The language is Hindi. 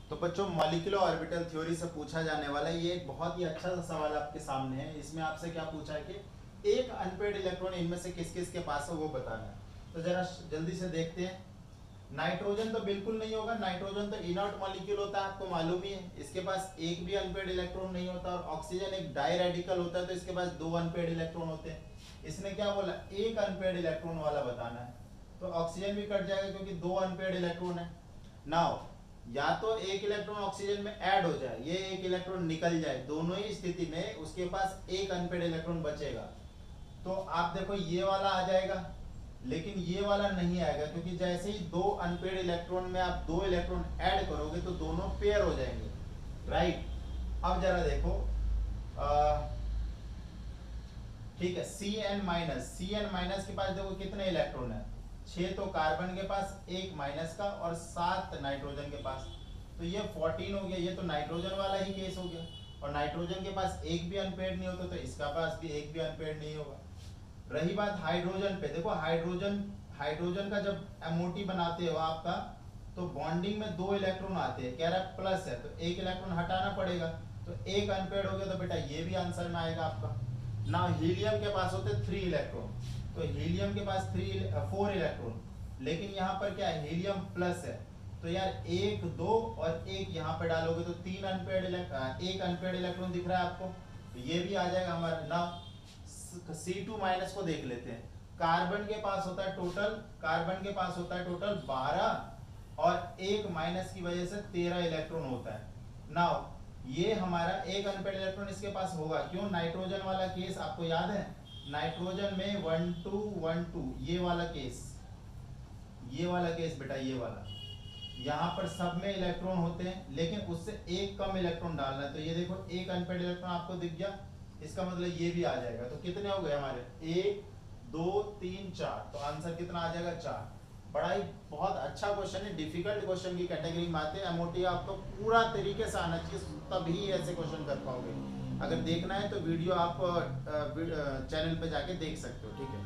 तो बच्चों मॉलिक्यूलर ऑर्बिटल थ्योरी से पूछा जाने वाला ये एक बहुत ही अच्छा सा सवाल आपके सामने है। इसमें आपसे क्या पूछा है कि एक अनपेड इलेक्ट्रॉन इनमें से किस किस के पास है वो बताना है। तो जरा जल्दी से देखते हैं। नाइट्रोजन तो बिल्कुल नहीं होगा, नाइट्रोजन तो इनर्ट मॉलिक्यूल होता है, आपको मालूम ही है। इसके पास एक भी अनपेड इलेक्ट्रॉन नहीं होता। और ऑक्सीजन एक डाई रेडिकल होता है, तो इसके पास दो अनपेड इलेक्ट्रॉन होते हैं। इसने क्या बोला, एक अनपेड इलेक्ट्रॉन वाला बताना है। तो ऑक्सीजन भी कट जाएगा क्योंकि दो अनपेड इलेक्ट्रॉन है। नाउ या तो एक इलेक्ट्रॉन ऑक्सीजन में ऐड हो जाए, ये एक इलेक्ट्रॉन निकल जाए, दोनों ही स्थिति में उसके पास एक अनपेड इलेक्ट्रॉन बचेगा। तो आप देखो ये वाला आ जाएगा, लेकिन ये वाला नहीं आएगा क्योंकि जैसे ही दो अनपेड इलेक्ट्रॉन में आप दो इलेक्ट्रॉन ऐड करोगे तो दोनों पेयर हो जाएंगे, राइट। अब जरा देखो, ठीक है, Cn माइनस के पास देखो कितने इलेक्ट्रॉन है, 6 तो कार्बन के पास, एक माइनस का और 7 नाइट्रोजन के पास। तो ये 14 हो गया। ये तो नाइट्रोजन वाला ही केस हो गया। और नाइट्रोजन के पास एक भी अनपेड नहीं होता, तो इसका पास भी एक भी अनपेड नहीं होगा। रही बात हाइड्रोजन पे, देखो हाइड्रोजन का जब एमओटी बनाते हो आपका, तो बॉन्डिंग में दो इलेक्ट्रॉन आते हैं, कह रहा है प्लस है तो एक इलेक्ट्रॉन हटाना पड़ेगा। तो एक अनपेड हो गया, तो बेटा ये भी आंसर में आएगा आपका ना। हीलियम के पास होते 3 इलेक्ट्रॉन, तो हीलियम के पास 4 इलेक्ट्रॉन, लेकिन यहाँ पर क्या है, हीलियम प्लस है। तो यार एक दो और एक यहाँ पे डालोगे तो एक अनपेड इलेक्ट्रॉन दिख रहा है आपको, तो ये भी आ जाएगा हमारा ना। C2 माइनस को देख लेते हैं। कार्बन के पास होता है टोटल 12 और एक माइनस की वजह से 13 इलेक्ट्रॉन होता है। नाउ ये हमारा एक अनपेड इलेक्ट्रॉन इसके पास होगा, क्यों, नाइट्रोजन वाला केस आपको याद है, नाइट्रोजन में 1 2 1 2 ये वाला केस बेटा, ये वाला यहाँ पर सब में इलेक्ट्रॉन होते हैं, लेकिन उससे एक कम इलेक्ट्रॉन डालना है। तो ये देखो एक अनपेड इलेक्ट्रॉन आपको दिख गया, इसका मतलब ये भी आ जाएगा। तो कितने हो गए हमारे, 1 2 3 4, तो आंसर कितना आ जाएगा, 4। बड़ा ही बहुत अच्छा क्वेश्चन है, डिफिकल्ट क्वेश्चन की कैटेगरी में आते हैं। एमओटी आपको पूरा तरीके से आना चाहिए, तभी ऐसे क्वेश्चन कर पाओगे। अगर देखना है तो वीडियो आप चैनल पे जाके देख सकते हो, ठीक है।